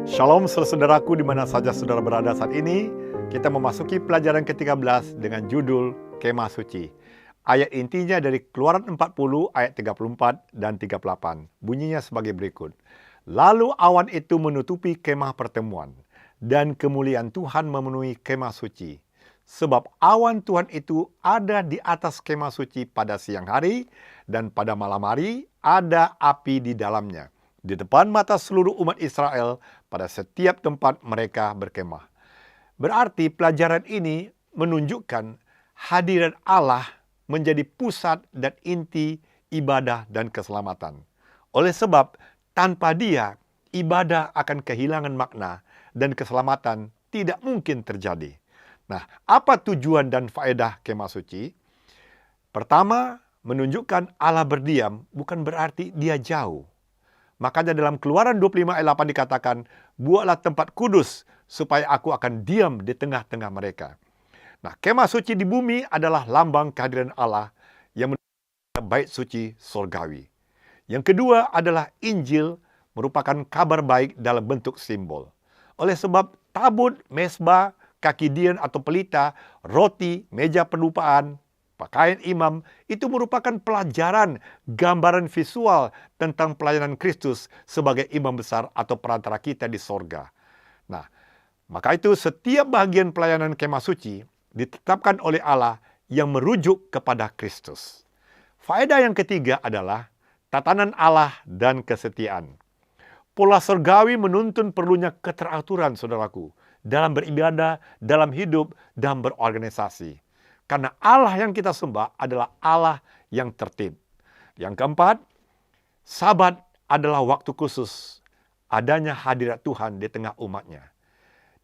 Shalom saudaraku di mana saja saudara berada saat ini. Kita memasuki pelajaran ke-13 dengan judul Kemah Suci. Ayat intinya dari Keluaran 40 ayat 34 dan 38. Bunyinya sebagai berikut. Lalu awan itu menutupi kemah pertemuan dan kemuliaan Tuhan memenuhi kemah suci. Sebab awan Tuhan itu ada di atas kemah suci pada siang hari dan pada malam hari ada api di dalamnya. Di depan mata seluruh umat Israel pada setiap tempat mereka berkemah. Berarti pelajaran ini menunjukkan hadirat Allah menjadi pusat dan inti ibadah dan keselamatan. Oleh sebab tanpa Dia, ibadah akan kehilangan makna dan keselamatan tidak mungkin terjadi. Nah, apa tujuan dan faedah kemah suci? Pertama, menunjukkan Allah berdiam bukan berarti Dia jauh. Makanya dalam Keluaran 25 ayat 8 dikatakan, buatlah tempat kudus supaya aku akan diam di tengah-tengah mereka. Nah, kemah suci di bumi adalah lambang kehadiran Allah yang menunjukkan bait suci surgawi. Yang kedua adalah Injil merupakan kabar baik dalam bentuk simbol. Oleh sebab tabut, mesbah, kaki dian atau pelita, roti, meja pendupaan, pakaian imam, itu merupakan pelajaran, gambaran visual tentang pelayanan Kristus sebagai imam besar atau perantara kita di sorga. Nah, maka itu setiap bagian pelayanan kemah suci ditetapkan oleh Allah yang merujuk kepada Kristus. Faedah yang ketiga adalah tatanan Allah dan kesetiaan. Pola surgawi menuntun perlunya keteraturan, saudaraku, dalam beribadah, dalam hidup, dan berorganisasi. Karena Allah yang kita sembah adalah Allah yang tertib. Yang keempat, Sabat adalah waktu khusus adanya hadirat Tuhan di tengah umatnya.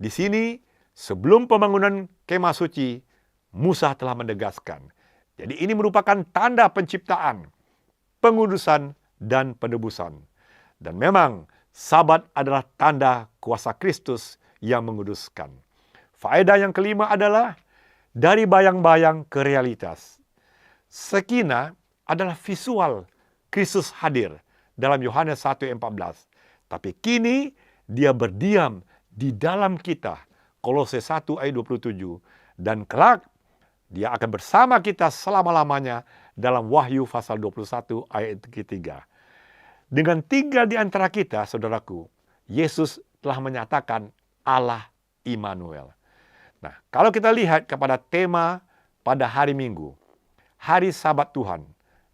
Di sini, sebelum pembangunan kemah suci, Musa telah menegaskan. Jadi ini merupakan tanda penciptaan, pengudusan, dan penebusan. Dan memang, Sabat adalah tanda kuasa Kristus yang menguduskan. Faedah yang kelima adalah dari bayang-bayang ke realitas. Sekina adalah visual Kristus hadir dalam Yohanes 1:14. Tapi kini dia berdiam di dalam kita. Kolose 1 ayat 27. Dan kelak dia akan bersama kita selama-lamanya dalam Wahyu pasal 21 ayat ketiga. Dengan tinggal di antara kita, saudaraku, Yesus telah menyatakan Allah Immanuel. Nah, kalau kita lihat kepada tema pada hari Minggu, hari Sabat Tuhan,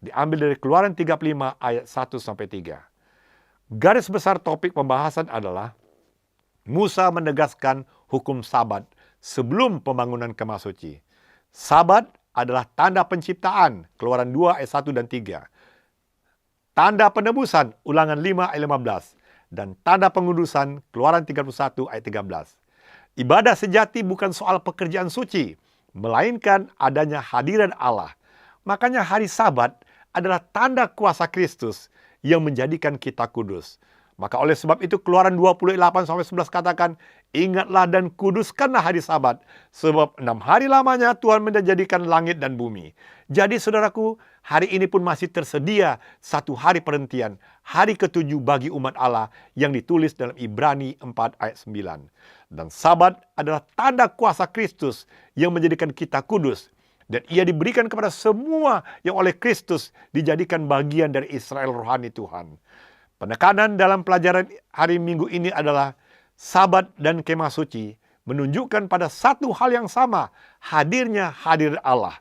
diambil dari Keluaran 35 ayat 1-3. Garis besar topik pembahasan adalah Musa menegaskan hukum Sabat sebelum pembangunan kemah suci. Sabat adalah tanda penciptaan, Keluaran 2 ayat 1 dan 3. Tanda penebusan, Ulangan 5 ayat 15. Dan tanda pengudusan, Keluaran 31 ayat 13. Ibadah sejati bukan soal pekerjaan suci, melainkan adanya hadirat Allah. Makanya hari Sabat adalah tanda kuasa Kristus yang menjadikan kita kudus. Maka oleh sebab itu Keluaran 28-11 katakan, ingatlah dan kuduskanlah hari Sabat, sebab 6 hari lamanya Tuhan menjadikan langit dan bumi. Jadi saudaraku, hari ini pun masih tersedia satu hari perhentian, hari ke-7 bagi umat Allah yang ditulis dalam Ibrani 4 ayat 9. Dan Sabat adalah tanda kuasa Kristus yang menjadikan kita kudus. Dan ia diberikan kepada semua yang oleh Kristus dijadikan bagian dari Israel rohani Tuhan. Penekanan dalam pelajaran hari Minggu ini adalah Sabat dan kemah suci menunjukkan pada satu hal yang sama, hadirnya hadir Allah.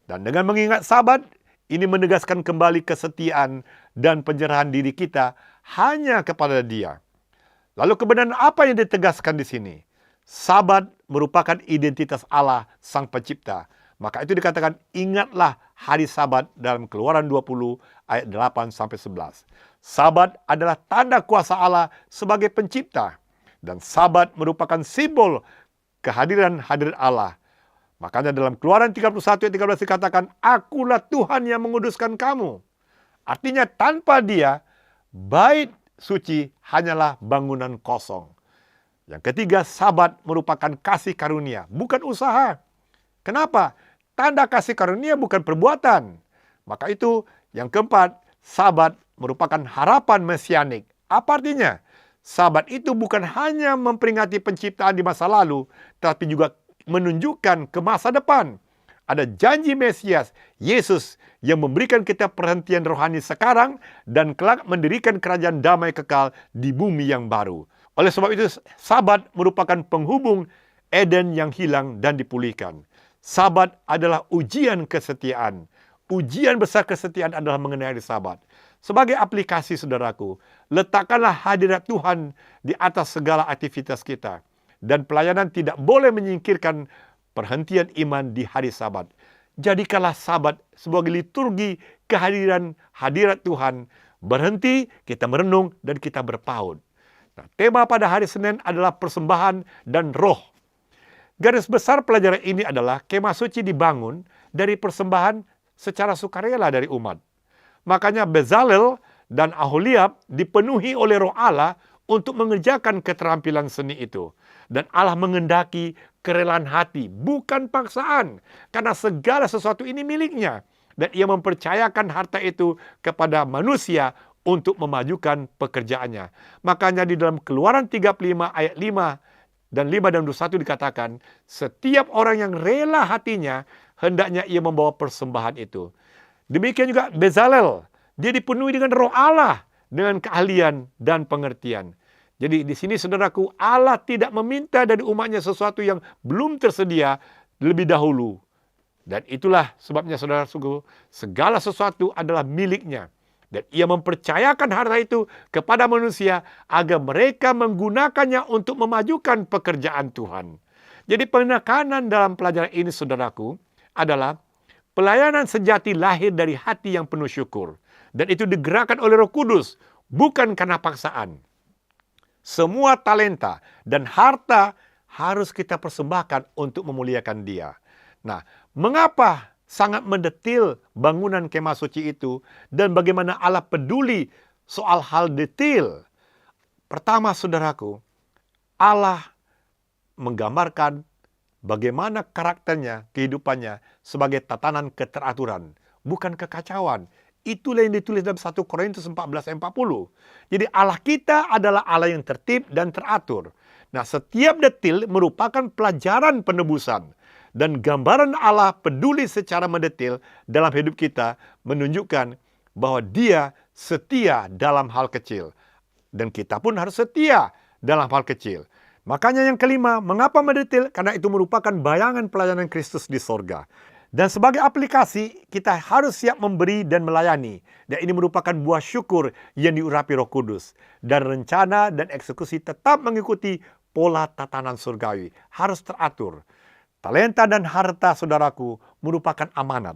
Dan dengan mengingat Sabat, ini menegaskan kembali kesetiaan dan penyerahan diri kita hanya kepada Dia. Lalu kebenaran apa yang ditegaskan di sini? Sabat merupakan identitas Allah Sang Pencipta. Maka itu dikatakan, ingatlah hari Sabat dalam Keluaran 20 ayat 8-11. Sabat adalah tanda kuasa Allah sebagai pencipta. Dan Sabat merupakan simbol kehadiran Allah. Makanya dalam Keluaran 31 ayat 13 dikatakan, akulah Tuhan yang menguduskan kamu. Artinya tanpa Dia, bait suci hanyalah bangunan kosong. Yang ketiga, Sabat merupakan kasih karunia, bukan usaha. Kenapa? Tanda kasih karunia bukan perbuatan. Maka itu yang keempat, Sabat merupakan harapan mesianik. Apa artinya? Sabat itu bukan hanya memperingati penciptaan di masa lalu, tapi juga menunjukkan ke masa depan. Ada janji Mesias, Yesus, yang memberikan kita perhentian rohani sekarang dan kelak mendirikan kerajaan damai kekal di bumi yang baru. Oleh sebab itu, Sabat merupakan penghubung Eden yang hilang dan dipulihkan. Sabat adalah ujian kesetiaan. Ujian besar kesetiaan adalah mengenai hari Sabat. Sebagai aplikasi, saudaraku, letakkanlah hadirat Tuhan di atas segala aktivitas kita. Dan pelayanan tidak boleh menyingkirkan perhentian iman di hari Sabat. Jadikanlah Sabat sebagai liturgi kehadiran hadirat Tuhan. Berhenti, kita merenung, dan kita berpaut. Nah, tema pada hari Senin adalah persembahan dan roh. Garis besar pelajaran ini adalah kemah suci dibangun dari persembahan secara sukarela dari umat. Makanya Bezalel dan Aholiab dipenuhi oleh Roh Allah untuk mengerjakan keterampilan seni itu. Dan Allah mengendaki kerelaan hati, bukan paksaan. Karena segala sesuatu ini miliknya. Dan ia mempercayakan harta itu kepada manusia untuk memajukan pekerjaannya. Makanya di dalam Keluaran 35 ayat 5 dan 21 dikatakan, setiap orang yang rela hatinya, hendaknya ia membawa persembahan itu. Demikian juga Bezalel, dia dipenuhi dengan Roh Allah, dengan keahlian dan pengertian. Jadi di sini saudaraku, Allah tidak meminta dari umatnya sesuatu yang belum tersedia lebih dahulu. Dan itulah sebabnya saudara-saudaraku, segala sesuatu adalah miliknya. Dan ia mempercayakan harta itu kepada manusia agar mereka menggunakannya untuk memajukan pekerjaan Tuhan. Jadi penekanan dalam pelajaran ini saudaraku adalah pelayanan sejati lahir dari hati yang penuh syukur. Dan itu digerakkan oleh Roh Kudus, bukan karena paksaan. Semua talenta dan harta harus kita persembahkan untuk memuliakan Dia. Nah, mengapa sangat mendetil bangunan kemah suci itu dan bagaimana Allah peduli soal hal detail? Pertama, saudaraku, Allah menggambarkan bagaimana karakternya, kehidupannya sebagai tatanan keteraturan, bukan kekacauan. Itulah yang ditulis dalam 1 Korintus 14 ayat 40. Jadi Allah kita adalah Allah yang tertib dan teratur. Nah, setiap detil merupakan pelajaran penebusan. Dan gambaran Allah peduli secara mendetil dalam hidup kita menunjukkan bahwa Dia setia dalam hal kecil. Dan kita pun harus setia dalam hal kecil. Makanya yang kelima, mengapa mendetil? Karena itu merupakan bayangan pelayanan Kristus di sorga. Dan sebagai aplikasi, kita harus siap memberi dan melayani. Dan ini merupakan buah syukur yang diurapi Roh Kudus. Dan rencana dan eksekusi tetap mengikuti pola tatanan surgawi. Harus teratur. Talenta dan harta saudaraku merupakan amanat.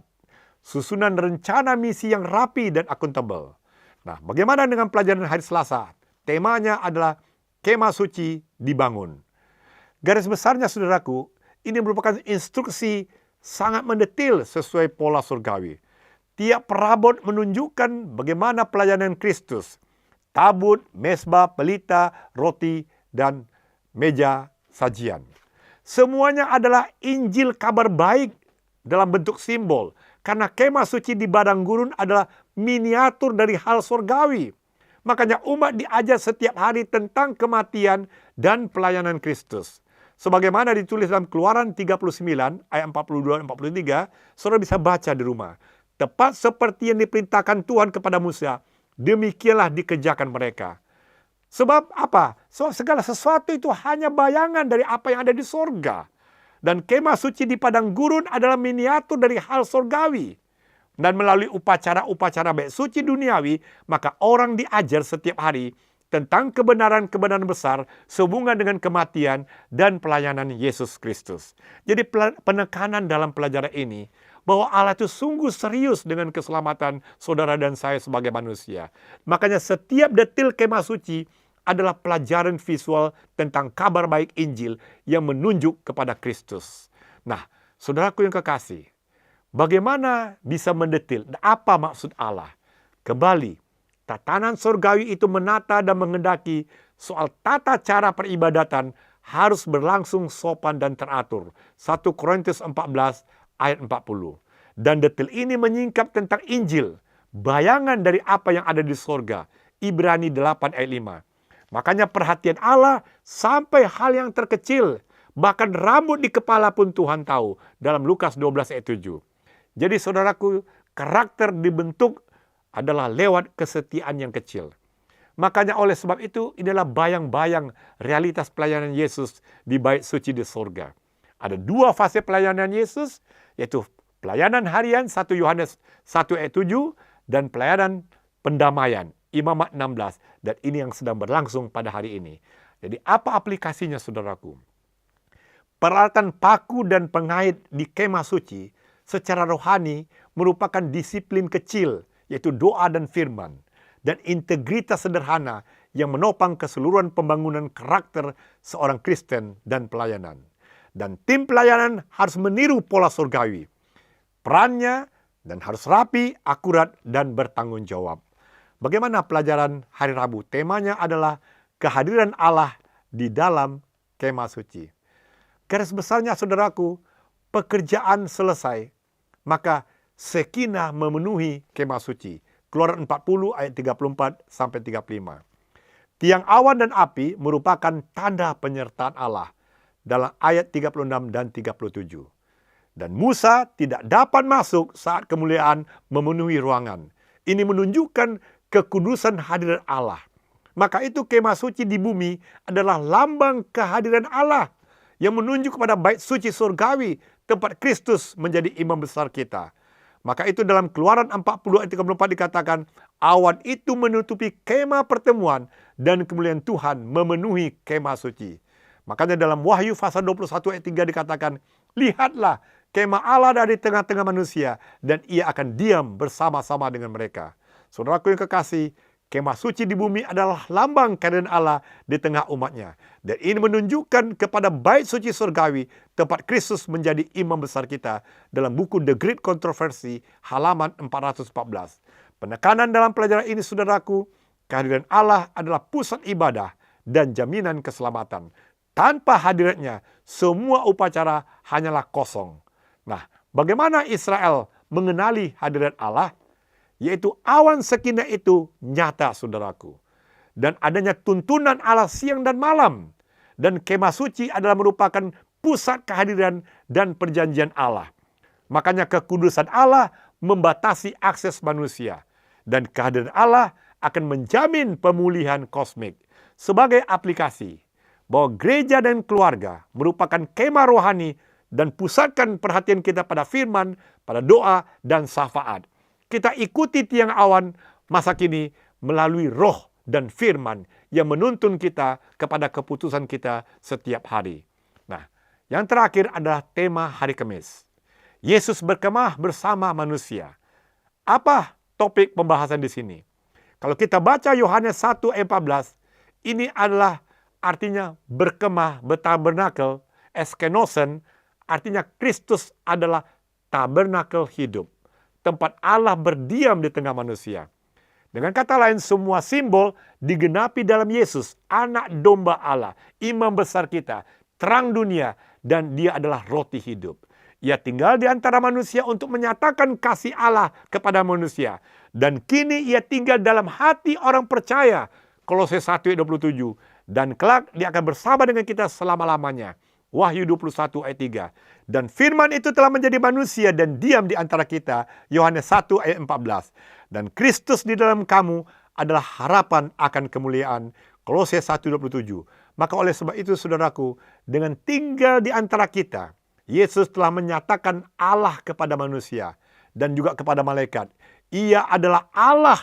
Susunan rencana misi yang rapi dan akuntabel. Nah, bagaimana dengan pelajaran hari Selasa? Temanya adalah kemah suci dibangun. Garis besarnya saudaraku, ini merupakan instruksi sangat mendetil sesuai pola surgawi. Tiap perabot menunjukkan bagaimana pelayanan Kristus. Tabut, mesbah, pelita, roti, dan meja sajian. Semuanya adalah Injil kabar baik dalam bentuk simbol. Karena kemah suci di padang gurun adalah miniatur dari hal surgawi. Makanya umat diajar setiap hari tentang kematian dan pelayanan Kristus. Sebagaimana ditulis dalam Keluaran 39 ayat 42-43, saudara bisa baca di rumah. Tepat seperti yang diperintahkan Tuhan kepada Musa, demikianlah dikerjakan mereka. Sebab apa? Sebab segala sesuatu itu hanya bayangan dari apa yang ada di sorga. Dan kemah suci di padang gurun adalah miniatur dari hal sorgawi. Dan melalui upacara-upacara baik suci duniawi, maka orang diajar setiap hari tentang kebenaran-kebenaran besar sehubungan dengan kematian dan pelayanan Yesus Kristus. Jadi penekanan dalam pelajaran ini, bahwa Allah itu sungguh serius dengan keselamatan saudara dan saya sebagai manusia. Makanya setiap detil kemah suci adalah pelajaran visual tentang kabar baik Injil yang menunjuk kepada Kristus. Nah, saudaraku yang kekasih, bagaimana bisa mendetil? Apa maksud Allah? Kembali, tatanan surgawi itu menata dan menghendaki soal tata cara peribadatan harus berlangsung sopan dan teratur. 1 Korintus 14 ayat 40. Dan detil ini menyingkap tentang Injil, bayangan dari apa yang ada di sorga. Ibrani 8 ayat 5. Makanya perhatian Allah sampai hal yang terkecil, bahkan rambut di kepala pun Tuhan tahu. Dalam Lukas 12 ayat 7. Jadi saudaraku, karakter dibentuk adalah lewat kesetiaan yang kecil. Makanya oleh sebab itu, inilah bayang-bayang realitas pelayanan Yesus di bait suci di surga. Ada dua fase pelayanan Yesus, yaitu pelayanan harian 1 Yohanes 1 ayat 7 dan pelayanan pendamaian Imamat 16. Dan ini yang sedang berlangsung pada hari ini. Jadi apa aplikasinya saudaraku? Peralatan paku dan pengait di kemah suci secara rohani merupakan disiplin kecil, yaitu doa dan firman, dan integritas sederhana yang menopang keseluruhan pembangunan karakter seorang Kristen dan pelayanan. Dan tim pelayanan harus meniru pola surgawi. Perannya dan harus rapi, akurat, dan bertanggung jawab. Bagaimana pelajaran hari Rabu? Temanya adalah kehadiran Allah di dalam kemah suci. Garis besarnya saudaraku, pekerjaan selesai, maka Sekinah memenuhi kemah suci. Keluaran 40 ayat 34 sampai 35. Tiang awan dan api merupakan tanda penyertaan Allah dalam ayat 36 dan 37. Dan Musa tidak dapat masuk saat kemuliaan memenuhi ruangan. Ini menunjukkan kekudusan hadirat Allah. Maka itu kemah suci di bumi adalah lambang kehadiran Allah yang menunjuk kepada bait suci surgawi, tempat Kristus menjadi imam besar kita. Maka itu dalam Keluaran 40 ayat 34 dikatakan, awan itu menutupi kemah pertemuan dan kemuliaan Tuhan memenuhi kemah suci. Makanya dalam Wahyu pasal 21 ayat 3 dikatakan, lihatlah kemah Allah dari tengah-tengah manusia dan ia akan diam bersama-sama dengan mereka. Saudaraku yang kekasih, kemah suci di bumi adalah lambang kehadiran Allah di tengah umatnya. Dan ini menunjukkan kepada bait suci surgawi, tempat Kristus menjadi imam besar kita dalam buku The Great Controversy, halaman 414. Penekanan dalam pelajaran ini, saudaraku, kehadiran Allah adalah pusat ibadah dan jaminan keselamatan. Tanpa hadiratnya, semua upacara hanyalah kosong. Nah, bagaimana Israel mengenali hadirat Allah? Yaitu awan Sekinah itu nyata saudaraku. Dan adanya tuntunan Allah siang dan malam. Dan kemah suci adalah merupakan pusat kehadiran dan perjanjian Allah. Makanya kekudusan Allah membatasi akses manusia. Dan kehadiran Allah akan menjamin pemulihan kosmik. Sebagai aplikasi bahwa gereja dan keluarga merupakan kemah rohani dan pusatkan perhatian kita pada firman, pada doa dan syafaat. Kita ikuti tiang awan masa kini melalui roh dan firman yang menuntun kita kepada keputusan kita setiap hari. Nah, yang terakhir adalah tema hari Kamis. Yesus berkemah bersama manusia. Apa topik pembahasan di sini? Kalau kita baca Yohanes 1 ayat 14, ini adalah artinya berkemah, bertabernakel, eskenosen, artinya Kristus adalah tabernakel hidup. Tempat Allah berdiam di tengah manusia. Dengan kata lain, semua simbol digenapi dalam Yesus, anak domba Allah, imam besar kita, terang dunia, dan dia adalah roti hidup. Ia tinggal di antara manusia untuk menyatakan kasih Allah kepada manusia. Dan kini ia tinggal dalam hati orang percaya. Kolose 1 ayat 27. Dan kelak dia akan bersama dengan kita selama-lamanya. Wahyu 21 ayat 3. Dan firman itu telah menjadi manusia dan diam di antara kita. Yohanes 1 ayat 14. Dan Kristus di dalam kamu adalah harapan akan kemuliaan. Kolose 1:27. Maka oleh sebab itu saudaraku, dengan tinggal di antara kita, Yesus telah menyatakan Allah kepada manusia dan juga kepada malaikat. Ia adalah Allah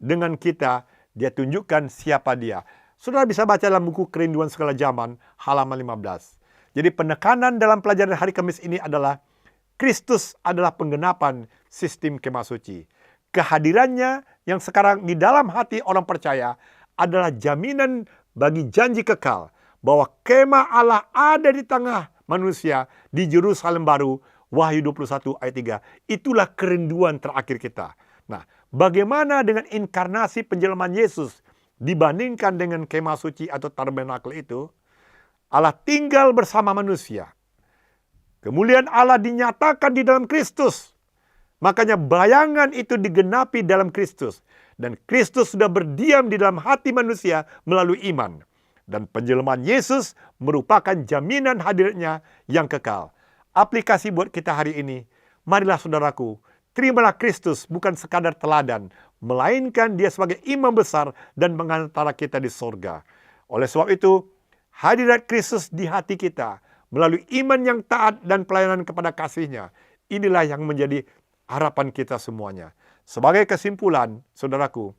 dengan kita. Dia tunjukkan siapa dia. Saudara bisa baca dalam buku Kerinduan Segala Zaman, halaman 15. Jadi penekanan dalam pelajaran hari Kamis ini adalah Kristus adalah penggenapan sistem kemah suci. Kehadirannya yang sekarang di dalam hati orang percaya adalah jaminan bagi janji kekal bahwa kemah Allah ada di tengah manusia di Yerusalem baru. Wahyu 21 ayat 3. Itulah kerinduan terakhir kita. Nah, bagaimana dengan inkarnasi penjelaman Yesus dibandingkan dengan kemah suci atau tabernakel itu? Allah tinggal bersama manusia. Kemuliaan Allah dinyatakan di dalam Kristus. Makanya bayangan itu digenapi dalam Kristus. dan Kristus sudah berdiam di dalam hati manusia melalui iman. Dan penjelmaan Yesus merupakan jaminan hadirnya yang kekal. Aplikasi buat kita hari ini, marilah saudaraku, terimalah Kristus bukan sekadar teladan, melainkan Dia sebagai imam besar dan pengantara kita di sorga. Oleh sebab itu, hadirat Kristus di hati kita melalui iman yang taat dan pelayanan kepada kasih-Nya, inilah yang menjadi harapan kita semuanya. Sebagai kesimpulan, saudaraku,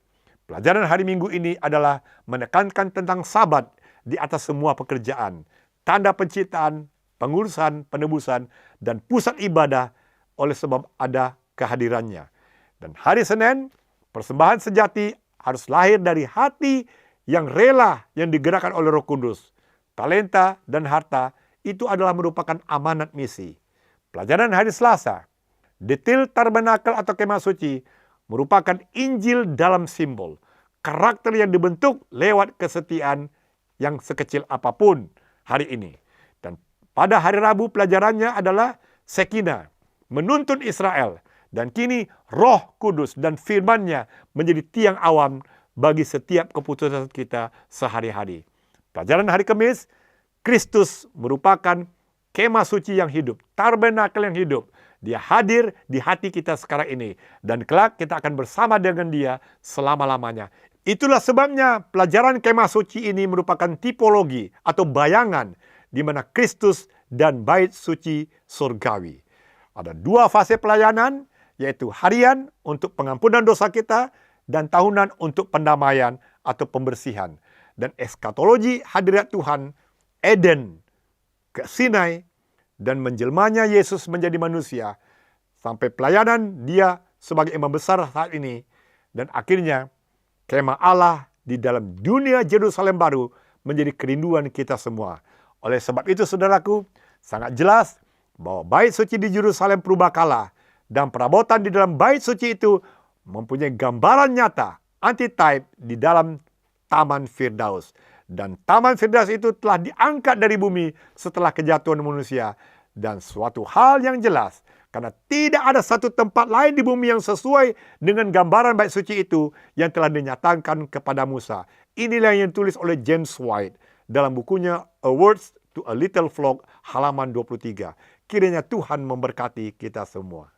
pelajaran hari Minggu ini adalah menekankan tentang Sabat di atas semua pekerjaan, tanda penciptaan, pengurusan, penebusan, dan pusat ibadah oleh sebab ada kehadirannya. Dan hari Senin, persembahan sejati harus lahir dari hati yang rela yang digerakkan oleh Roh Kudus. Talenta dan harta itu adalah merupakan amanat misi. Pelajaran hari Selasa, detail tabernakel atau kemah suci merupakan Injil dalam simbol. Karakter yang dibentuk lewat kesetiaan yang sekecil apapun hari ini. Dan pada hari Rabu pelajarannya adalah Sekina, menuntun Israel. Dan kini Roh Kudus dan firman-Nya menjadi tiang awam bagi setiap keputusan kita sehari-hari. Pelajaran hari Kamis, Kristus merupakan kemah suci yang hidup, tabernakel yang hidup. Dia hadir di hati kita sekarang ini. Dan kelak kita akan bersama dengan Dia selama-lamanya. Itulah sebabnya pelajaran kemah suci ini merupakan tipologi atau bayangan di mana Kristus dan bait suci surgawi. Ada dua fase pelayanan, yaitu harian untuk pengampunan dosa kita dan tahunan untuk pendamaian atau pembersihan. Dan eskatologi hadirat Tuhan, Eden ke Sinai, dan menjelmanya Yesus menjadi manusia, sampai pelayanan Dia sebagai imam besar saat ini, dan akhirnya kemah Allah di dalam dunia Yerusalem baru menjadi kerinduan kita semua. Oleh sebab itu saudaraku, sangat jelas bahwa bait suci di Yerusalem purbakala dan perabotan di dalam bait suci itu mempunyai gambaran nyata, antitype di dalam Taman Firdaus. Dan Taman Firdaus itu telah diangkat dari bumi setelah kejatuhan manusia. Dan suatu hal yang jelas, karena tidak ada satu tempat lain di bumi yang sesuai dengan gambaran bait suci itu yang telah dinyatakan kepada Musa. Inilah yang ditulis oleh James White dalam bukunya A Words to a Little Flock halaman 23. Kiranya Tuhan memberkati kita semua.